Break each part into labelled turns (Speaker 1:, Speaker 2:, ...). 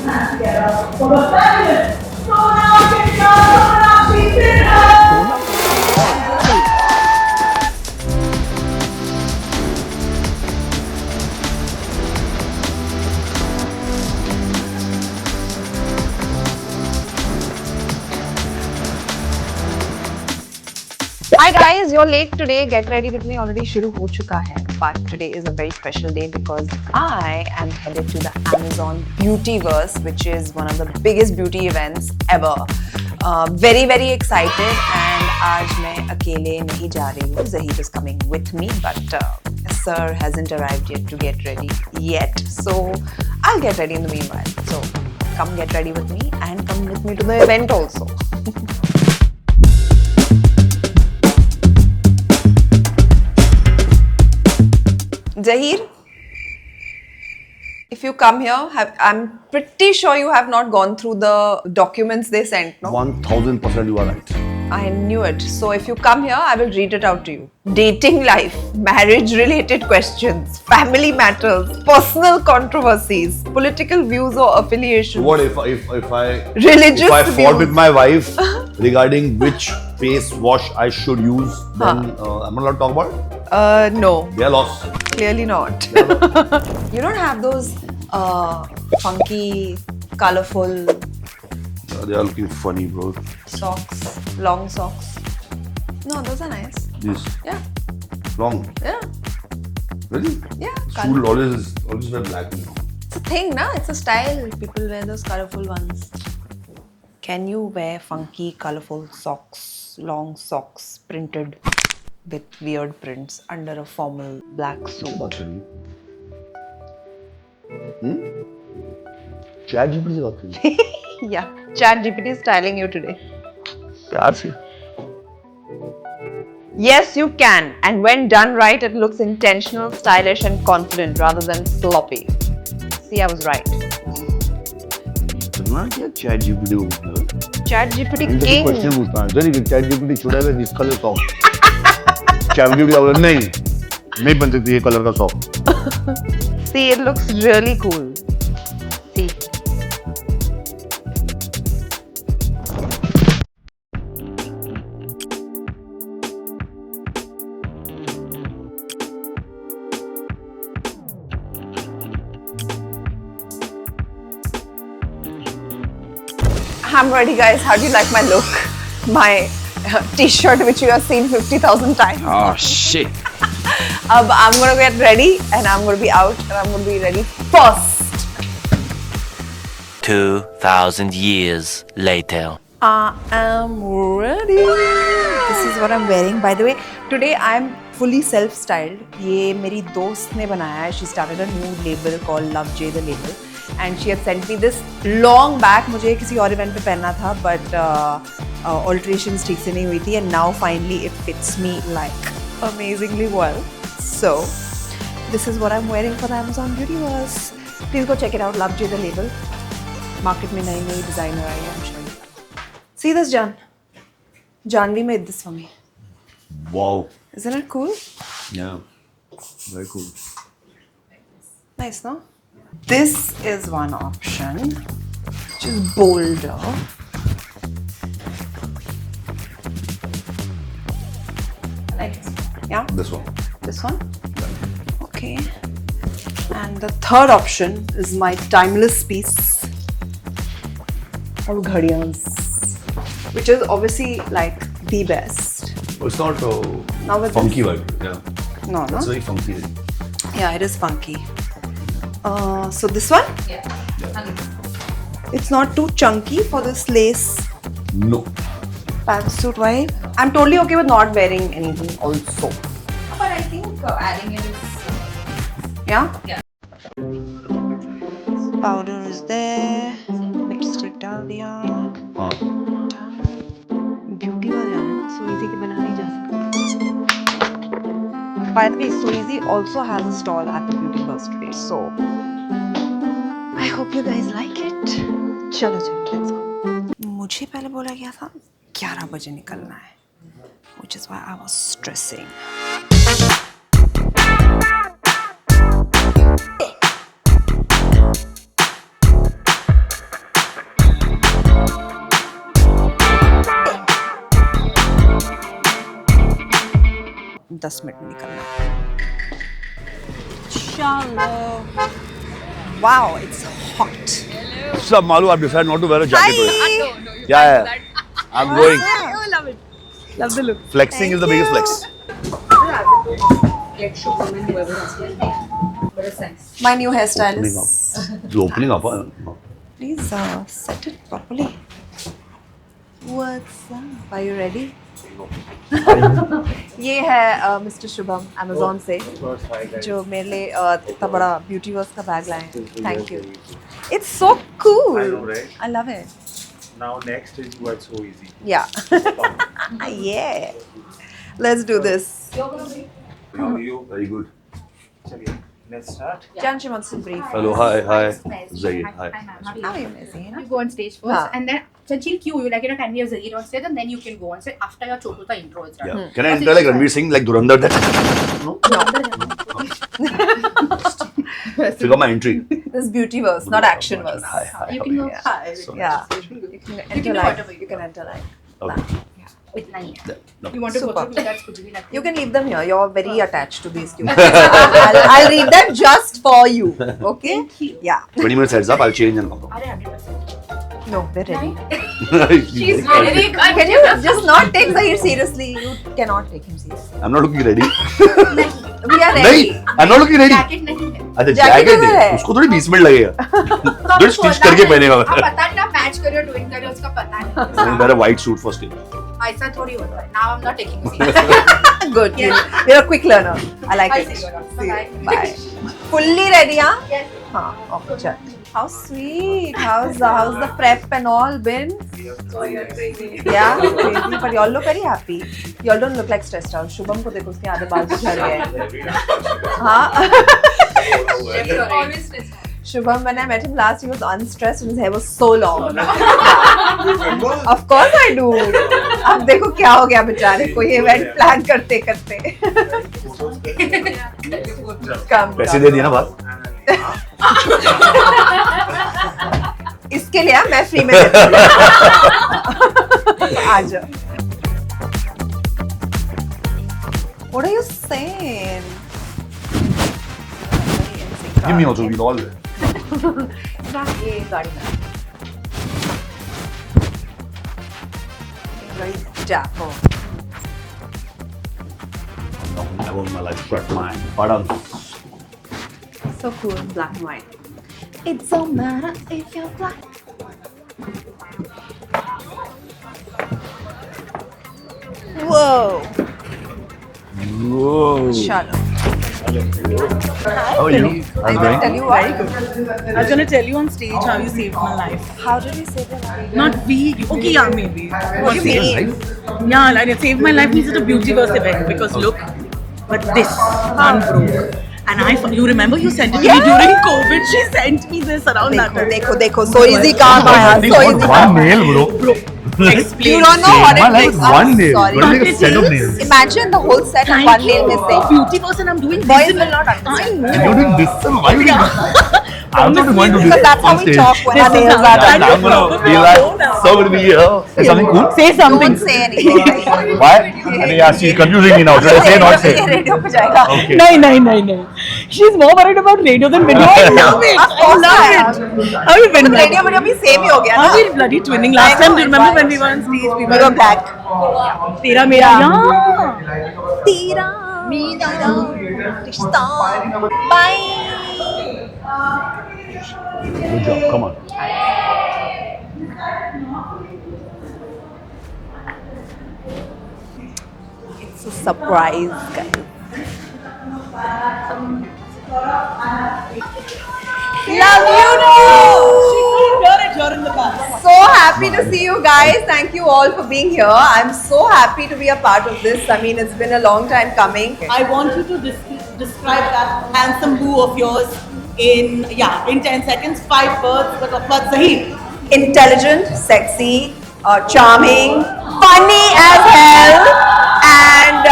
Speaker 1: And together for the fabulous Sona Picture.
Speaker 2: Hi guys, you're late today. Get ready with me already शुरू हो चुका है. But today is a very special day because I am headed to the Amazon Beautyverse, which is one of the biggest beauty events ever. Very excited and आज मैं अकेले नहीं जा रही हूँ. Zahir is coming with me, but Sir hasn't arrived yet to get ready yet. So I'll get ready in the meanwhile. So come get ready with me and come with me to the event also. Zahir, if you come here, I'm pretty sure you have not gone through the documents they sent, no?
Speaker 3: 1000% you are right.
Speaker 2: I knew it. So if you come here, I will read it out to you. Dating life, marriage-related questions, family matters, personal controversies, political views or affiliations.
Speaker 3: What if I
Speaker 2: Religious
Speaker 3: if I fought
Speaker 2: views.
Speaker 3: with my wife regarding which face wash I should use, then I'm not allowed to talk about it?
Speaker 2: No,
Speaker 3: They are lost.
Speaker 2: clearly not. You don't have those funky, colorful
Speaker 3: They are looking funny, bro.
Speaker 2: socks, long socks. No, those are nice.
Speaker 3: This
Speaker 2: Yeah,
Speaker 3: long.
Speaker 2: yeah,
Speaker 3: Really?
Speaker 2: yeah.
Speaker 3: School always wear black.
Speaker 2: It's a thing, na? It's a style. People wear those colorful ones. Can you wear funky, colorful socks, long socks, printed with weird prints under a formal black suit?
Speaker 3: Actually. ChatGPT से बात करिए.
Speaker 2: Yeah, ChatGPT is styling you today.
Speaker 3: प्यार से.
Speaker 2: Yes, you can. And when done right, it looks intentional, stylish, and confident rather than sloppy. See, I was right.
Speaker 3: सुनना क्या ChatGPT को पूछना है?
Speaker 2: ChatGPT
Speaker 3: इनसे
Speaker 2: king.
Speaker 3: क्वेश्चन पूछना है. जरी ChatGPT छुड़ा है जिस कलर सॉक. ChatGPT बोला नहीं बन सकती ये कलर का sock.
Speaker 2: See, it looks really cool. See. I'm ready, guys. How do you like my look? My t-shirt, which you have seen 50,000 times.
Speaker 4: Oh shit.
Speaker 2: I'm gonna get ready and I'm gonna be out and I'm gonna be ready first.
Speaker 5: 2,000 years later.
Speaker 2: I am ready. This is what I'm wearing. By the way, today I'm fully self-styled. ये मेरी दोस्त ने बनाया है. She started a new label called Love J the Label. And she had sent me this long back. मुझे किसी और event पे पहनना था, but alterations ठीक से नहीं हुई थी. And now finally it fits me like amazingly well. So this is what I'm wearing for the Amazon Beautyverse. Please go check it out. Love J the Label. Market में नई designer आई है. I'm sure. See this, John. Janvi made this for me.
Speaker 3: Wow.
Speaker 2: Isn't it cool?
Speaker 3: Yeah. Very cool.
Speaker 2: Nice, no? This is one option, which is bolder. Like, yeah,
Speaker 3: This one.
Speaker 2: this one. Okay. And the third option is my timeless piece of ghadiyans, which is obviously like the best.
Speaker 3: It's not
Speaker 2: Now with
Speaker 3: funky vibe. Yeah.
Speaker 2: No,
Speaker 3: It's
Speaker 2: no.
Speaker 3: very funky.
Speaker 2: Yeah, it is funky. So this one? It's not too chunky for this lace
Speaker 3: No.
Speaker 2: pantsuit vibe. I'm totally okay with not wearing anything also.
Speaker 6: But I think adding it is.
Speaker 2: Yeah?
Speaker 6: Yeah.
Speaker 2: Powder is there. Lipstick डाल दिया.
Speaker 3: हाँ.
Speaker 2: Beauty वाला है. Soezy के बिना नहीं जा सकता. By the way, Soezy also has a stall at the Beautyverse today. So I hope you guys like it. चलो let's go. मुझे पहले बोला गया था 11 बजे निकलना है. Which is why I was stressing. 10 minute में निकलना है। चलो। Wow, it's hot.
Speaker 3: सब मालूम आप decide not to wear a jacket today. Yeah. I'm going.
Speaker 2: Oh, love it. Love the look.
Speaker 3: Flexing is the biggest flex.
Speaker 6: Get Shubham and whoever else will make better sense.
Speaker 2: My new
Speaker 3: Opening
Speaker 2: hairstylist.
Speaker 3: up. The opening up.
Speaker 2: Please set it properly. What's up? Are you ready? ये है mister Shubham Amazon से जो मेरे लिए इतना बड़ा beauty verse का bag लाए हैं. Thank you. It's so cool.
Speaker 4: I know, right?
Speaker 2: I love it.
Speaker 4: Now next is what's so easy.
Speaker 2: या yeah. Let's do this.
Speaker 4: How are you?
Speaker 3: Very good.
Speaker 4: Chaliye, let's start.
Speaker 2: Janshi wants to brief.
Speaker 3: Hello, hi. Zaid, hi.
Speaker 2: How are you, Missy?
Speaker 6: You go on stage first,
Speaker 2: हाँ.
Speaker 6: and then she'll cue you like, can we have Zaid on stage, and then you can go on stage after your Chotuta intro is done.
Speaker 3: Yeah. Can I enter like Ranveer Singh, like Dhurandhar? No. Figure my entry.
Speaker 2: This is beauty verse, not action verse.
Speaker 3: Hi, hi.
Speaker 6: You can go.
Speaker 2: Yeah.
Speaker 6: Hi.
Speaker 3: So
Speaker 2: Yeah.
Speaker 3: nice.
Speaker 2: You can
Speaker 6: You
Speaker 2: enter
Speaker 6: can do
Speaker 2: like.
Speaker 6: whatever
Speaker 2: You can enter like.
Speaker 3: Okay.
Speaker 6: Itna hi hai.
Speaker 3: No.
Speaker 6: You want to
Speaker 2: Super.
Speaker 6: go through that's could be nothing.
Speaker 2: You can leave them here. You're very attached to these cues. I'll read them just for you. Okay?
Speaker 6: Thank you.
Speaker 2: Yeah.
Speaker 3: 20 minutes heads up, I'll change and come.
Speaker 6: Are 100%.
Speaker 2: No, we're ready.
Speaker 6: She's very good.
Speaker 2: Can you just not take Zahir seriously? You cannot take him seriously.
Speaker 3: I'm not looking ready.
Speaker 2: We are
Speaker 3: नहीं,
Speaker 2: ready.
Speaker 3: I'm not looking ready.
Speaker 6: Jacket नहीं है.
Speaker 3: अच्छा
Speaker 2: Jacket
Speaker 3: jacket
Speaker 2: उधर है.
Speaker 3: है उसको थोड़ी 20 minute लगेगा
Speaker 6: तो
Speaker 3: फिर स्टिच करके पहनेगा
Speaker 6: अब पता नहीं ना मैच करियो डूइंग करियो उसका पता नहीं.
Speaker 3: मैं wear white suit for stitch
Speaker 6: ऐसा थोड़ी होता है. Now I'm not taking it seriously.
Speaker 2: Good.
Speaker 6: Yeah.
Speaker 2: You're a quick learner. I like
Speaker 6: I'll
Speaker 2: it.
Speaker 6: see you around.
Speaker 2: See you.
Speaker 6: Bye.
Speaker 2: Bye. Fully ready, huh?
Speaker 6: Yes.
Speaker 2: हाँ. Okay, चल. How sweet. How's the prep and all been? Yeah, crazy. But y'all look very happy. Y'all don't look like stressed out. Shubham को देखो उसके आधे बाल भी झड़ गए. हाँ.
Speaker 6: Always stressed.
Speaker 2: Shubham, when I met him last, he was unstressed and his hair was so long. Of course I do. अब देखो क्या हो गया बेचारे को ये इवेंट प्लान करते करते. कम
Speaker 3: पैसे दे दिए ना बात
Speaker 2: इसके लिए मैं फ्री में देती हूँ. आ जाओ. What are you saying?
Speaker 3: give me also we all
Speaker 2: ये गाड़ी में. Very dapper.
Speaker 3: I want my life but mine padam
Speaker 2: So cool, black and white. It don't matter if you're black. Whoa.
Speaker 3: whoa
Speaker 2: Shut up.
Speaker 3: how are you
Speaker 2: I will tell you what.
Speaker 1: I was gonna tell you on stage how you saved my life.
Speaker 2: How did we save your life?
Speaker 1: Not we. Okay, yeah, maybe.
Speaker 2: What do you mean?
Speaker 1: Yeah, like it saved my life means it's a beauty verse event because look, but this one broke. And you remember you sent it to me during COVID. She sent me this around that time.
Speaker 2: देखो देखो so easy काम आया. So easy
Speaker 3: one
Speaker 2: काम.
Speaker 3: nail bro
Speaker 1: Explain.
Speaker 2: You don't know what
Speaker 3: my
Speaker 2: it
Speaker 3: life
Speaker 2: takes.
Speaker 3: with one
Speaker 2: I'm
Speaker 3: nail
Speaker 2: sorry.
Speaker 3: what is a
Speaker 1: But
Speaker 3: set of
Speaker 1: it is-
Speaker 3: nails
Speaker 2: Imagine the whole set on one nail missing.
Speaker 1: Beauty person, I'm doing
Speaker 2: Boys
Speaker 1: this.
Speaker 2: will not understand.
Speaker 1: I
Speaker 3: and you're
Speaker 1: know.
Speaker 3: doing this and why you doing this I'm not going to do
Speaker 2: Because
Speaker 3: this
Speaker 2: that's how
Speaker 3: on
Speaker 2: we
Speaker 3: stage
Speaker 2: talk when our
Speaker 1: This is
Speaker 2: nails
Speaker 1: how
Speaker 2: are
Speaker 1: we
Speaker 2: done.
Speaker 1: talk.
Speaker 3: I'm gonna be like so gonna be here say something cool
Speaker 1: Say something.
Speaker 2: Don't say anything.
Speaker 3: why अरे यार she's confusing me now should I say not say
Speaker 2: ये radio पे जाएगा.
Speaker 3: okay
Speaker 1: No. She's more worried about radio than video. I love it.
Speaker 2: Of course
Speaker 1: I
Speaker 2: I
Speaker 1: love
Speaker 2: am.
Speaker 1: it. How you been?
Speaker 2: तो radio video भी same ही हो गया
Speaker 1: Are
Speaker 2: ना.
Speaker 1: we bloody twinning? Last time, do you remember when we were on stage? We
Speaker 2: We
Speaker 1: were
Speaker 2: were back.
Speaker 1: Tera Mera. Yeah.
Speaker 2: तेरा मेरा रिश्ता. Bye.
Speaker 3: good job come on
Speaker 2: It's a surprise, guys. Love you too.
Speaker 1: You're in the back.
Speaker 2: So happy to see you guys. Thank you all for being here. I'm so happy to be a part of this. I mean, it's been a long time coming.
Speaker 7: I want you to describe that handsome boo of yours in 10 seconds, 5 words, but Zahir.
Speaker 2: Intelligent, sexy, charming, funny as hell, and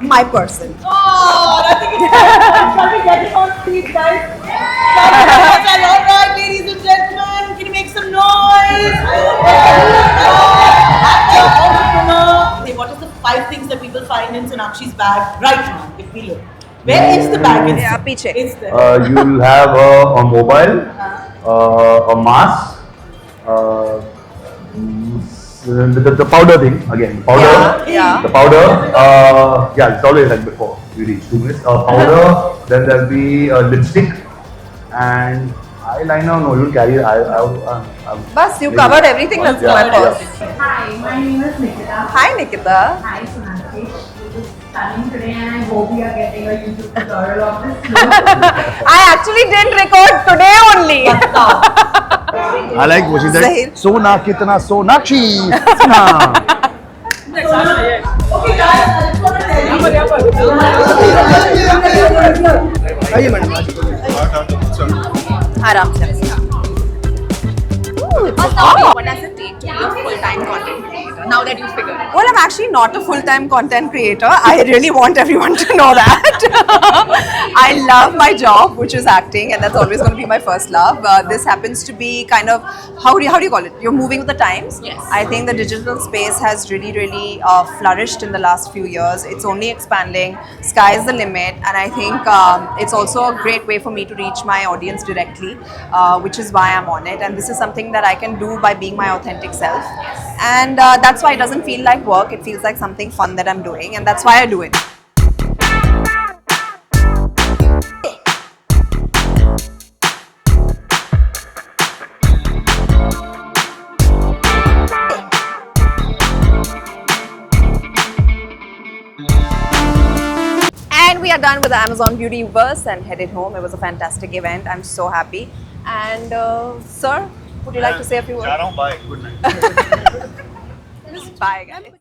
Speaker 2: my person.
Speaker 7: Oh, I think it's shall we get it on speed, guys? All right, ladies and gentlemen, can you make some noise? Entrepreneur. Say, what is the 5 5 things that people find in Sonakshi's bag right now, if we look. Where is the bag? It's,
Speaker 2: Yeah, piche.
Speaker 7: It's there.
Speaker 3: You'll have a mobile, a mask, the powder thing again. Powder,
Speaker 2: Yeah.
Speaker 3: the powder. Yeah, it's always like before you reach 2 minutes. Powder. Then there'll be a lipstick and eyeliner. No, you'll carry.
Speaker 2: Bas, you covered everything that's in my purse.
Speaker 8: Hi, my name is Nikita.
Speaker 2: Hi, Nikita.
Speaker 8: Hi, Sonakshi. This is stunning today, and I hope we are getting a YouTube tutorial of this look.
Speaker 2: I actually didn't record today only.
Speaker 3: I like what she said.
Speaker 2: Zahir.
Speaker 3: Sona kitna Sonakshi. Sona.
Speaker 7: Okay, guys, I just want to tell you.
Speaker 2: Aaram se.
Speaker 6: What does it take to be a full-time content creator now that you've figured it out?
Speaker 2: Well, I'm actually not a full-time content creator. I really want everyone to know that. I love my job, which is acting, and that's always going to be my first love. This happens to be kind of, how do you call it? You're moving with the times.
Speaker 6: Yes.
Speaker 2: I think the digital space has really flourished in the last few years. It's only expanding. Sky is the limit, and I think it's also a great way for me to reach my audience directly, which is why I'm on it. And this is something that I can do by being my authentic self. And that's why it doesn't feel like work. It feels like something fun that I'm doing, and that's why I do it. And we are done with the Amazon Beautyverse and headed home. It was a fantastic event. I'm so happy. And sir, would you like to say a few words?
Speaker 3: Bye. Good night.
Speaker 2: Bye, guys.